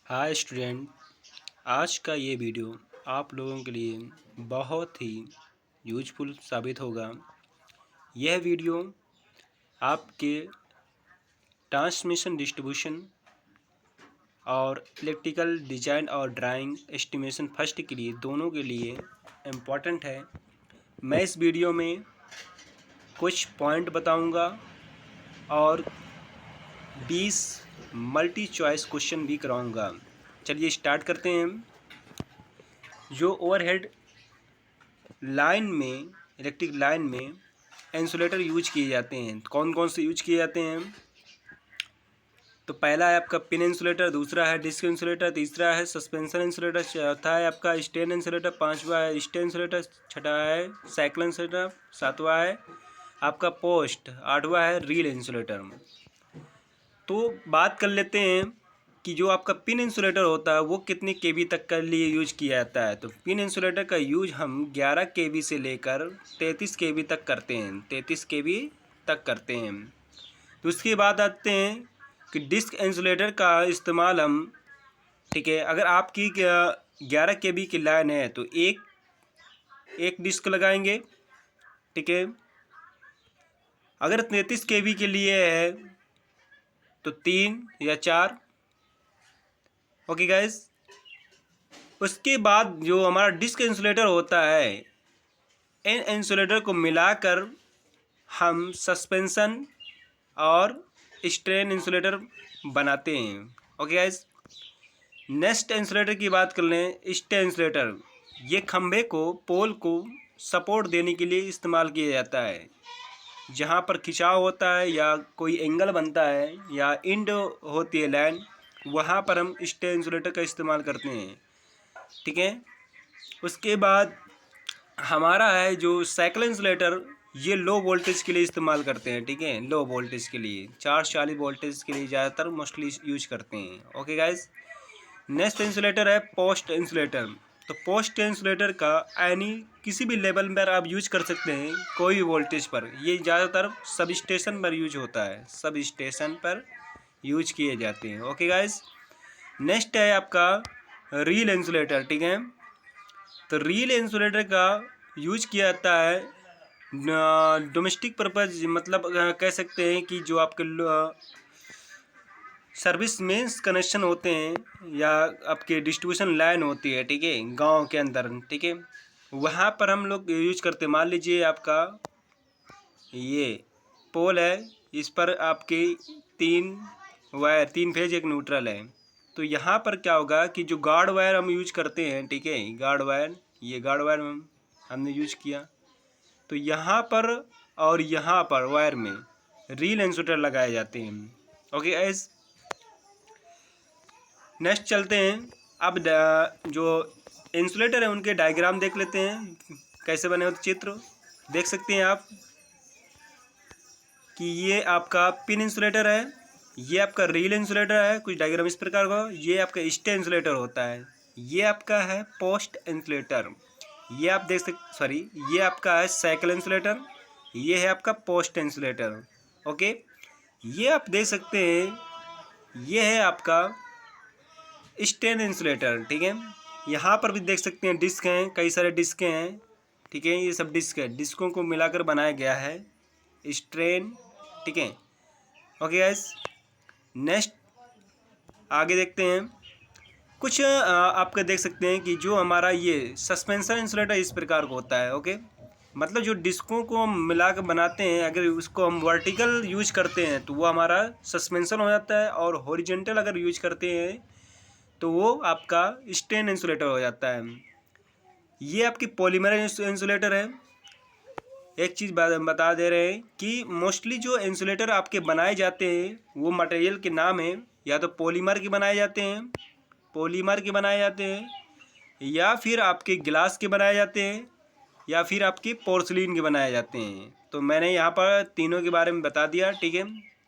Hi student. आज का ये वीडियो आप लोगों के लिए बहुत ही यूजफुल साबित होगा। यह वीडियो आपके ट्रांसमिशन डिस्ट्रीब्यूशन और इलेक्ट्रिकल डिज़ाइन और ड्राइंग एस्टिमेशन फर्स्ट के लिए दोनों के लिए इम्पॉर्टेंट है। मैं इस वीडियो में कुछ पॉइंट बताऊंगा और 20 मल्टी चॉइस क्वेश्चन भी कराऊंगा। चलिए स्टार्ट करते हैं। जो ओवरहेड लाइन में इलेक्ट्रिक लाइन में इंसुलेटर यूज किए जाते हैं, कौन कौन से यूज किए जाते हैं? तो पहला है आपका पिन इंसुलेटर, दूसरा है डिस्क इंसुलेटर, तीसरा है सस्पेंशन इंसुलेटर, चौथा है आपका स्टेन इंसुलेटर, पांचवा है स्टेन इंसुलेटर, छठा है साइक्ल इंसुलेटर, सातवां है आपका पोस्ट, आठवां है रील इंसुलेटर। तो बात कर लेते हैं कि जो आपका पिन इंसुलेटर होता है वो कितने केवी तक के लिए यूज किया जाता है। तो पिन इंसुलेटर का यूज हम 11 केवी से लेकर 33 केवी तक करते हैं, 33 केवी तक करते हैं। तो उसके बाद आते हैं कि डिस्क इंसुलेटर का इस्तेमाल हम, ठीक है, अगर आपकी 11 केवी की लाइन है तो एक डिस्क लगाएंगे, ठीक है। अगर 33 केवी के लिए है तो 3 या 4। Okay guys. उसके बाद जो हमारा डिस्क इंसुलेटर होता है, इन इंसुलेटर को मिलाकर हम सस्पेंशन और स्ट्रेन इंसुलेटर बनाते हैं। Okay guys. नेक्स्ट इंसुलेटर की बात कर लें, स्टेन इंसुलेटर। ये खंभे को, पोल को सपोर्ट देने के लिए इस्तेमाल किया जाता है। जहाँ पर खिंचाव होता है या कोई एंगल बनता है या इंड होती है लाइन, वहाँ पर हम स्टेन इंसुलेटर का इस्तेमाल करते हैं, ठीक है। उसके बाद हमारा है जो साइकिल इंसुलेटर, ये लो वोल्टेज के लिए इस्तेमाल करते हैं, ठीक है। लो वोल्टेज के लिए 440 वोल्टेज के लिए ज़्यादातर मोस्टली यूज करते हैं। Okay guys. नेक्स्ट इंसुलेटर है पोस्ट इंसुलेटर। तो पोस्ट इंसुलेटर का एनी किसी भी लेवल पर आप यूज कर सकते हैं, कोई भी वोल्टेज पर। ये ज़्यादातर सब स्टेशन पर यूज होता है, सब स्टेशन पर यूज किए जाते हैं। Okay guys. नेक्स्ट है आपका रील इंसुलेटर, ठीक है। तो रील इंसुलेटर का यूज किया जाता है डोमेस्टिक पर्पज, मतलब कह सकते हैं कि जो आपके सर्विस मेंस कनेक्शन होते हैं या आपके डिस्ट्रीब्यूशन लाइन होती है, ठीक है, गांव के अंदर, ठीक है, वहाँ पर हम लोग यूज करते हैं। मान लीजिए आपका ये पोल है, इस पर आपके 3 वायर, 3 फेज एक न्यूट्रल है। तो यहाँ पर क्या होगा कि जो गार्ड वायर हम यूज करते हैं, ठीक है, गार्ड वायर, ये गार्ड वायर हमने यूज किया, तो यहाँ पर और यहाँ पर वायर में रील इंसुलेटर लगाए जाते हैं। Okay guys. नेक्स्ट चलते हैं। अब जो इंसुलेटर है उनके डायग्राम देख लेते हैं, कैसे बने होते चित्र। देख सकते हैं आप कि ये आपका पिन इंसुलेटर है, ये आपका रील इंसुलेटर है, कुछ डायग्राम इस प्रकार का। ये आपका स्टे इंसुलेटर होता है, ये आपका है पोस्ट इंसुलेटर, ये आप देख सकते, सॉरी, ये आपका है साइकिल इंसुलेटर, ये है आपका पोस्ट इंसुलेटर। ओके। ये आप देख सकते हैं, ये है आपका स्टेन इंसुलेटर, ठीक है। यहाँ पर भी देख सकते हैं डिस्क हैं, कई सारे डिस्क हैं, ठीक है, ये सब डिस्क है, डिस्कों को मिलाकर बनाया गया है स्ट्रेन, ठीक है। Okay guys. नेक्स्ट आगे देखते हैं। कुछ आपका देख सकते हैं कि जो हमारा ये सस्पेंशन इंसुलेटर इस प्रकार का होता है। ओके। मतलब जो डिस्कों को हम मिला कर बनाते हैं, अगर उसको हम वर्टिकल यूज करते हैं तो वो हमारा सस्पेंशन हो जाता है, और हॉरिजॉन्टल अगर यूज करते हैं तो वो आपका स्टेन इंसुलेटर हो जाता है। ये आपकी पॉलीमर इंसुलेटर है। एक चीज़ बता दे रहे हैं कि मोस्टली जो इंसुलेटर आपके बनाए जाते हैं वो मटेरियल के नाम है, या तो पॉलीमर के बनाए जाते हैं, पॉलीमर के बनाए जाते हैं, या फिर आपके ग्लास के बनाए जाते हैं, या फिर आपके पोर्सलिन के बनाए जाते हैं। तो मैंने यहाँ पर तीनों के बारे में बता दिया, ठीक है।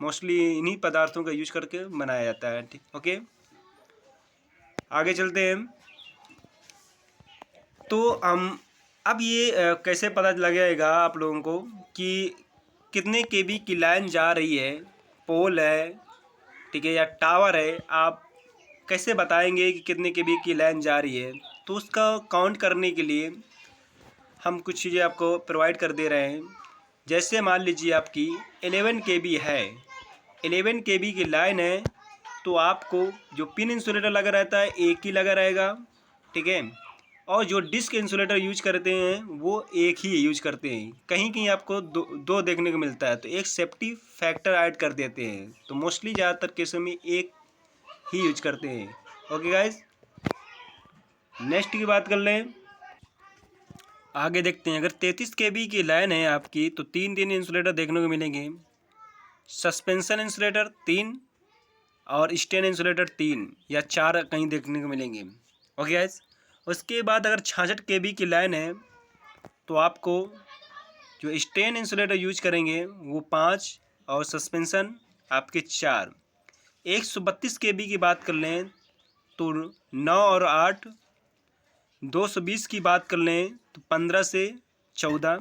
मोस्टली इन्हीं पदार्थों का यूज करके बनाया जाता है, ठीक। ओके, आगे चलते हैं। तो हम अब ये कैसे पता लगेगा आप लोगों को कि कितने केवी की लाइन जा रही है, पोल है, ठीक है, या टावर है, आप कैसे बताएंगे कि कितने केबी की लाइन जा रही है। तो उसका काउंट करने के लिए हम कुछ चीज़ें आपको प्रोवाइड कर दे रहे हैं। जैसे मान लीजिए आपकी 11 केबी है, 11 केबी की लाइन है, तो आपको जो पिन इंसुलेटर लगा रहता है एक ही लगा रहेगा, ठीक है। और जो डिस्क इंसुलेटर यूज करते हैं वो एक ही यूज करते हैं। कहीं कहीं आपको दो देखने को मिलता है, तो एक सेफ्टी फैक्टर ऐड कर देते हैं। तो मोस्टली ज़्यादातर केसों में एक ही यूज करते हैं। ओके गाइज, नेक्स्ट की बात कर लें। आगे देखते हैं, अगर 33 केबी की लाइन है आपकी तो तीन इंसुलेटर देखने को मिलेंगे। सस्पेंशन इंसुलेटर 3 और स्टेन इंसुलेटर 3 या 4 कहीं देखने को मिलेंगे। ओके गाइज, उसके बाद अगर 66 केबी की लाइन है तो आपको जो स्टेन इंसुलेटर यूज करेंगे वो 5 और सस्पेंशन आपके 4। 132 केबी की बात कर लें तो 9 और 8। 220 की बात कर लें तो 15 से 14।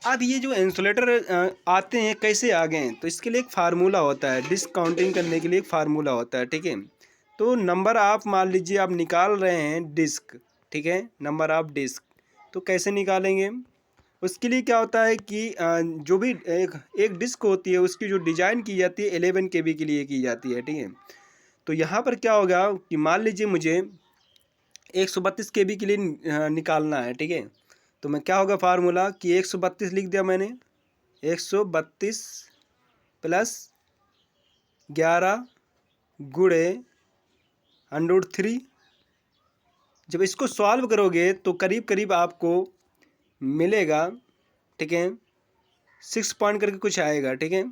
अब ये जो इंसुलेटर आते हैं कैसे आ गए, तो इसके लिए एक फार्मूला होता है, डिस्काउंटिंग करने के लिए एक फार्मूला होता है, ठीक है। तो नंबर आप मान लीजिए आप निकाल रहे हैं डिस्क, ठीक है, नंबर ऑफ डिस्क, तो कैसे निकालेंगे। उसके लिए क्या होता है कि जो भी एक डिस्क होती है उसकी जो डिज़ाइन की जाती है 11 केबी के लिए की जाती है, ठीक है। तो यहाँ पर क्या होगा कि मान लीजिए मुझे 132 केबी के लिए निकालना है, ठीक है। तो मैं क्या होगा फार्मूला कि 132 लिख दिया मैंने, 132 प्लस 11 गुणे √3। जब इसको सॉल्व करोगे तो करीब करीब आपको मिलेगा, ठीक है, 6 पॉइंट करके कुछ आएगा, ठीक है,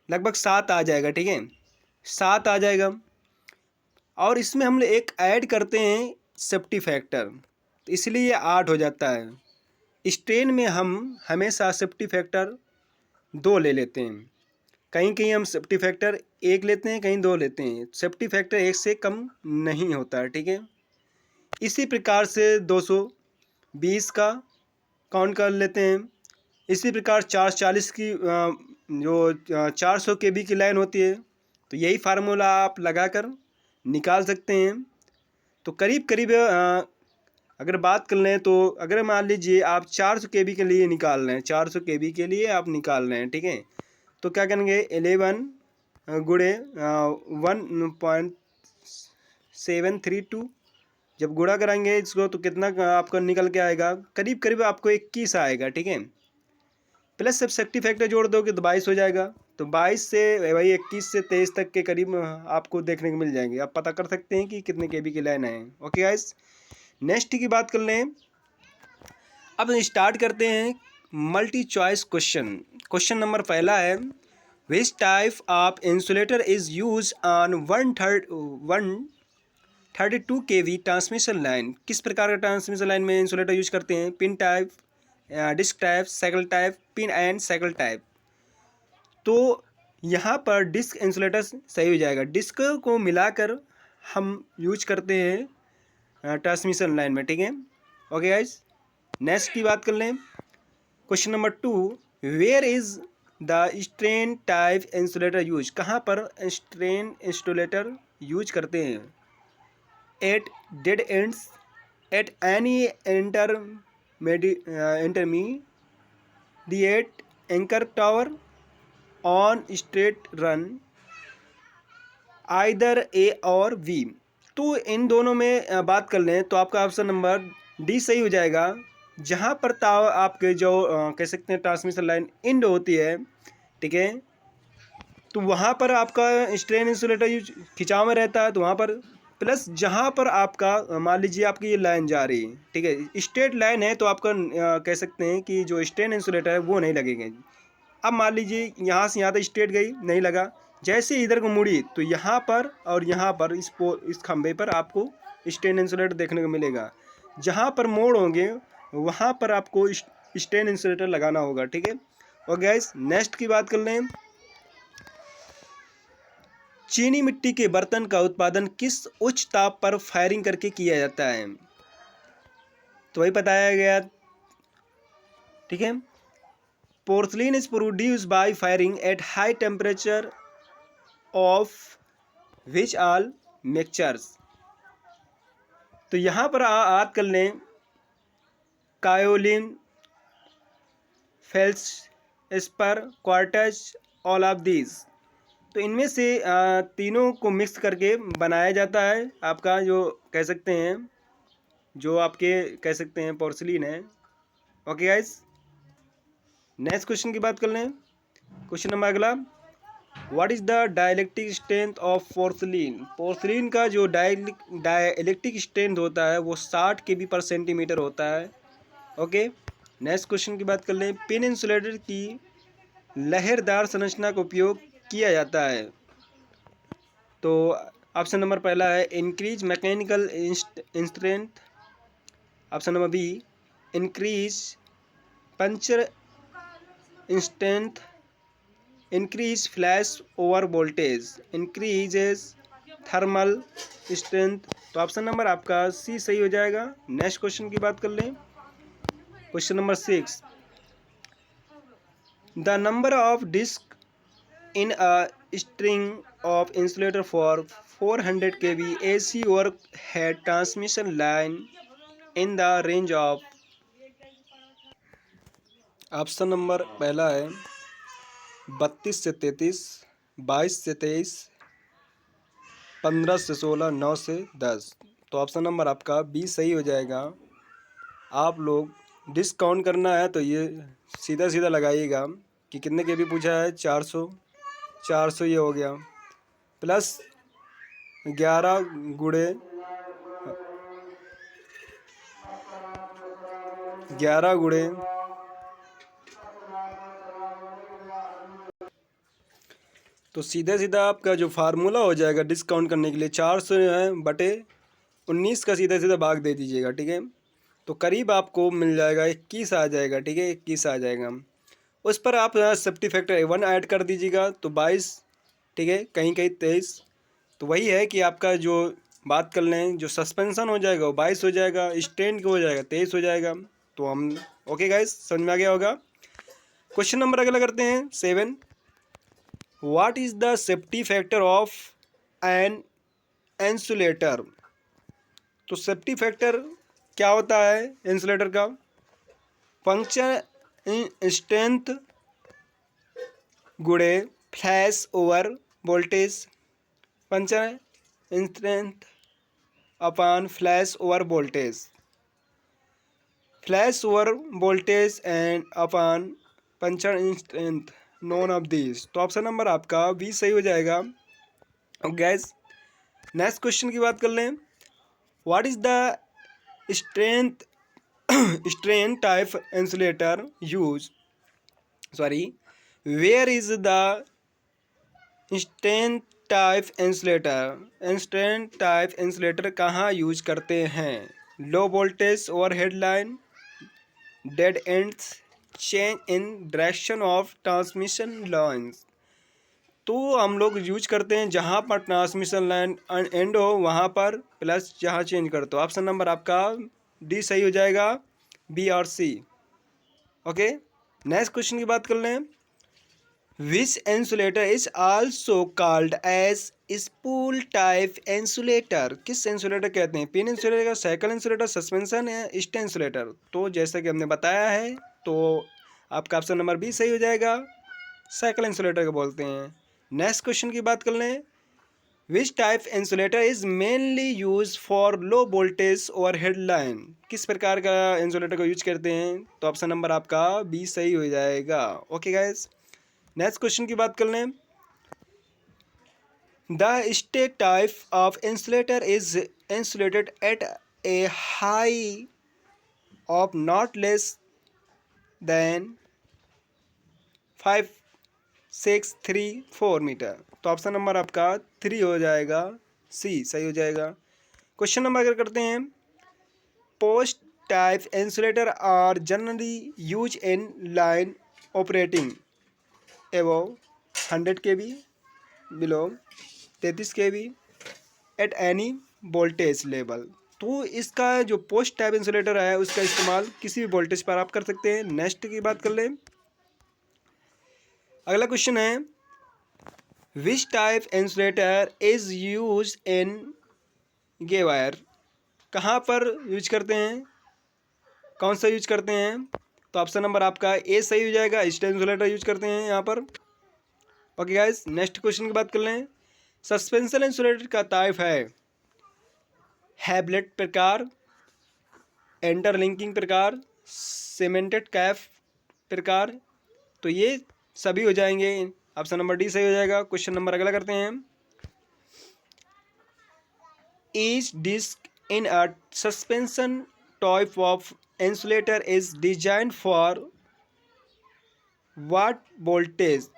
लगभग 7 आ जाएगा, ठीक है, 7 आ जाएगा। और इसमें हम एक ऐड करते हैं सेफ्टी फैक्टर, तो इसलिए ये 8 हो जाता है। स्ट्रेन में हम हमेशा सेफ्टी फैक्टर 2 ले लेते हैं, कहीं कहीं हम सेफ्टी फैक्टर 1 लेते हैं, कहीं 2 लेते हैं। सेफ्टी फैक्टर 1 से कम नहीं होता है, ठीक है। इसी प्रकार से 220 का काउंट कर लेते हैं। इसी प्रकार 440 की जो 400 केबी की लाइन होती है, तो यही फार्मूला आप लगाकर निकाल सकते हैं। तो करीब करीब अगर बात कर लें तो अगर मान लीजिए आप 400 केबी के लिए निकाल रहे हैं, 400 केबी के लिए आप निकाल रहे हैं, ठीक है, तो क्या करेंगे 11 गुणे 1.732। जब गुणा कराएंगे इसको तो कितना आपका निकल के आएगा, करीब करीब आपको 21 आएगा, ठीक है। प्लस सब सेफ्टी फैक्टर जोड़ दोगे तो 22 हो जाएगा। तो 22 से भाई 21 से 23 तक के करीब आपको देखने को मिल जाएंगे। आप पता कर सकते हैं कि कितने केबी की लाइन है। ओके गाइस, नेक्स्ट की बात कर लें। अब स्टार्ट करते हैं multi choice question. Question number पहला है, which type of insulator is use on 132 kV transmission line. किस प्रकार का ट्रांसमिशन लाइन में इंसुलेटर यूज करते हैं, pin type, disc type, shackle type, pin and shackle type. तो यहाँ पर डिस्क इंसुलेटर सही हो जाएगा। डिस्क को मिलाकर हम यूज करते हैं ट्रांसमिशन लाइन में, ठीक है। ओके गाइस, नेक्स्ट की बात कर लें। Question number 2, where is the strain type insulator use. कहाँ पर स्ट्रेन इंसुलेटर यूज करते हैं। At dead ends, at any intermediate anchor tower, on straight run, either A और बी। तो इन दोनों में बात कर लें तो आपका ऑप्शन नंबर डी सही हो जाएगा। जहाँ पर ताव आपके जो कह सकते हैं ट्रांसमिशन लाइन इंड होती है, ठीक है, तो वहाँ पर आपका स्ट्रेन इंसुलेटर यूज खिंचाव में रहता है। तो वहाँ पर प्लस जहाँ पर आपका मान लीजिए आपकी ये लाइन जा रही है, ठीक है, स्ट्रेट लाइन है, तो आपका कह सकते हैं कि जो स्ट्रेन इंसुलेटर है वो नहीं लगेगा। अब मान लीजिए यहाँ से यहाँ तक स्ट्रेट गई, नहीं लगा, जैसे इधर को मुड़ी तो यहाँ पर और यहाँ पर इस खंभे पर आपको स्ट्रेन इंसुलेटर देखने को मिलेगा। जहाँ पर मोड़ होंगे वहाँ पर आपको स्ट्रेन इंसुलेटर लगाना होगा, ठीक है। और गैस नेक्स्ट की बात कर लें। चीनी मिट्टी के बर्तन का उत्पादन किस उच्च ताप पर फायरिंग करके किया जाता है। तो वही बताया गया, ठीक है। Porcelain is produce by firing at high temperature of which all mixtures. तो यहाँ पर याद कर लें kaolin, feldspar, quartz, all of these. तो इनमें से तीनों को मिक्स करके बनाया जाता है आपका जो कह सकते हैं, जो आपके कह सकते हैं पोर्सिलीन है। ओके गाइस, नेक्स्ट क्वेश्चन की बात कर लें। क्वेश्चन नंबर अगला, what is the dielectric strength of porcelain. Porcelain का जो डाइलेक्ट्रिक स्ट्रेंथ होता है वो 60 kb/cm होता है। ओके, नेक्स्ट क्वेश्चन की बात कर लें। पिन इंसुलेटर की लहरदार संरचना का उपयोग किया जाता है। तो ऑप्शन नंबर पहला है increase mechanical strength, option number be increase puncture strength, increase flash over voltage, increases thermal strength. तो ऑप्शन नंबर आपका सी सही हो जाएगा। नेक्स्ट क्वेश्चन की बात कर लें। Question number 6, the number of disc in a string of insulator for 400 kV AC overhead transmission line in the range of. Option number पहला है 32 से 33, 22 से 23, 15 से 16, 9 से 10। तो ऑप्शन नंबर आपका बी सही हो जाएगा। आप लोग डिस्काउंट करना है तो ये सीधा सीधा लगाइएगा कि कितने के भी पूछा है, 400, 400 ये हो गया, प्लस 11 गुणे 11 गुणे तो सीधा सीधा आपका जो फार्मूला हो जाएगा डिस्काउंट करने के लिए 400 है बटे 19 का सीधा सीधा भाग दे दीजिएगा, ठीक है। तो करीब आपको मिल जाएगा 21 आ जाएगा, ठीक है, 21 आ जाएगा। उस पर आप सेफ्टी फैक्टर 1 ऐड कर दीजिएगा तो 22, ठीक है, कहीं कहीं 23। तो वही है कि आपका जो बात कर लें जो सस्पेंशन हो जाएगा वो 22 हो जाएगा, स्टैंड हो जाएगा 23 हो जाएगा। तो हम ओके गाइस, समझ में आ गया होगा। क्वेश्चन नंबर अगला करते हैं 7, what is the safety factor of an insulator. तो सेफ्टी फैक्टर क्या होता है इंसुलेटर का, पंक्चर स्ट्रेंथ गुणे flash over voltage, puncture strength upon flash over voltage, flash over voltage and upon puncture strength, none of this. तो option number आपका B सही हो जाएगा। अब गैस नेक्स्ट क्वेश्चन की बात कर लें। What is the strength strain type insulator use, sorry where is the strain type insulator, strain type insulator कहाँ यूज करते हैं, low voltage overhead line, dead ends, change in direction of transmission lines. तो हम लोग use करते हैं जहाँ पर ट्रांसमिशन लाइन एंड हो वहाँ पर, प्लस जहाँ चेंज कर। तो ऑप्शन नंबर आपका डी सही हो जाएगा, बी और सी। ओके, नेक्स्ट क्वेश्चन की बात कर लें। Which insulator is also called as spool type insulator. किस इंसुलेटर कहते हैं, pin insulator, shackle insulator, suspension या स्टे इंसुलेटर। तो जैसा कि हमने बताया है तो आपका ऑप्शन नंबर बी सही हो जाएगा, साइकिल इंसुलेटर को बोलते हैं। नेक्स्ट क्वेश्चन की बात कर लें। विच type insulator is mainly use for low voltage overhead line. किस प्रकार का इंसुलेटर को यूज करते हैं, तो ऑप्शन नंबर आपका बी सही हो जाएगा। ओके गाइस, नेक्स्ट क्वेश्चन की बात कर लें। The stake type of insulator is insulated at a high of not less than 5634 metre. तो ऑप्शन नंबर आपका 3 हो जाएगा, सी सही हो जाएगा। क्वेश्चन नंबर अगर करते हैं। Post type insulator are generally use in line operating above 100 kV, below 33 kV at any voltage level. तो इसका जो पोस्ट टाइप इंसुलेटर है उसका इस्तेमाल किसी भी वोल्टेज पर आप कर सकते हैं। नेक्स्ट की बात कर लें। अगला क्वेश्चन है which type insulator is use in guy wire, कहाँ पर यूज करते हैं, कौन सा यूज करते हैं? तो ऑप्शन नंबर आपका ए सही हो जाएगा, स्टेन इंसुलेटर यूज करते हैं यहाँ पर। ओके गाइस, नेक्स्ट क्वेश्चन की बात कर लें। सस्पेंशन इंसुलेटर का टाइप है हैबलेट प्रकार, इंटरलिंकिंग प्रकार, सीमेंटेड कैप प्रकार। तो ये सभी हो जाएंगे, ऑप्शन नंबर डी सही हो जाएगा। क्वेश्चन नंबर अगला करते हैं। Each disc in a suspension type of insulator is design for what voltage.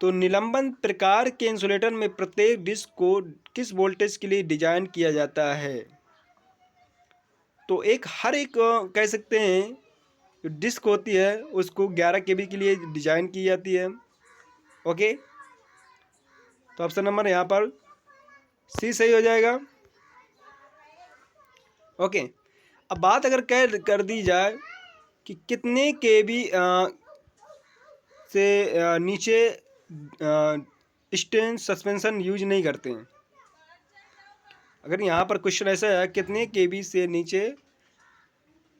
तो निलंबन प्रकार के इंसुलेटर में प्रत्येक डिस्क को किस वोल्टेज के लिए डिजाइन किया जाता है? तो हर एक कह सकते हैं जो डिस्क होती है उसको 11 केबी के लिए डिजाइन की जाती है। ओके, तो ऑप्शन नंबर यहाँ पर सी सही हो जाएगा। ओके, अब बात अगर कर दी जाए कि कितने केबी से नीचे स्टेन सस्पेंशन यूज नहीं करते हैं। अगर यहाँ पर क्वेश्चन ऐसा है कितने केबी से नीचे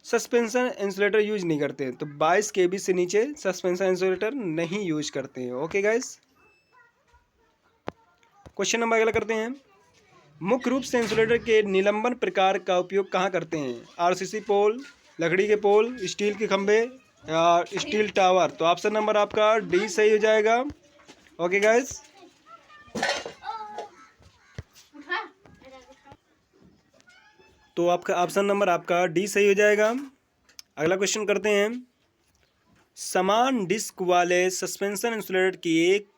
सस्पेंशन इंसुलेटर यूज नहीं करते हैं, तो 22 केबी से नीचे सस्पेंशन इंसुलेटर नहीं यूज करते हैं। ओके गाइस, क्वेश्चन नंबर अगला करते हैं। मुख्य रूप से इंसुलेटर के निलंबन प्रकार का उपयोग कहाँ करते हैं? आरसीसी पोल, लकड़ी के पोल, स्टील के खंभे या स्टील टावर। तो ऑप्शन नंबर आपका डी सही हो जाएगा। ओके गाइस, तो आपका ऑप्शन नंबर आपका डी सही हो जाएगा। अगला क्वेश्चन करते हैं। समान डिस्क वाले सस्पेंशन इंसुलेटर की एक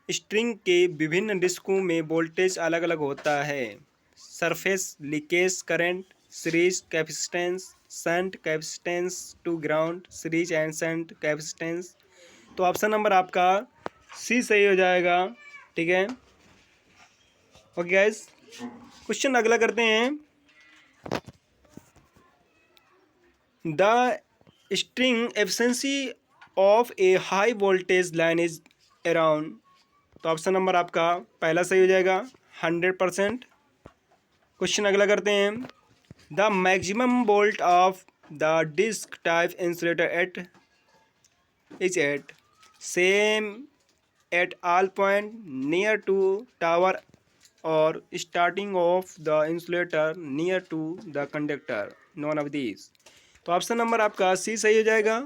स्ट्रिंग के विभिन्न डिस्कों में वोल्टेज अलग अलग होता है। Surface leakage current, series capacitance, shunt capacitance to ground, series and shunt capacitance. तो ऑप्शन नंबर आपका सी सही हो जाएगा। ठीक है, ओके गाइस, क्वेश्चन अगला करते हैं। The string efficiency of A high voltage line is around. तो ऑप्शन नंबर आपका पहला सही हो जाएगा, 100%। क्वेश्चन अगला करते हैं। The maximum volt of the disc type insulator at is at same at all point near to tower और starting of the insulator near to the conductor, none of these. तो ऑप्शन नंबर आपका C सही हो जाएगा।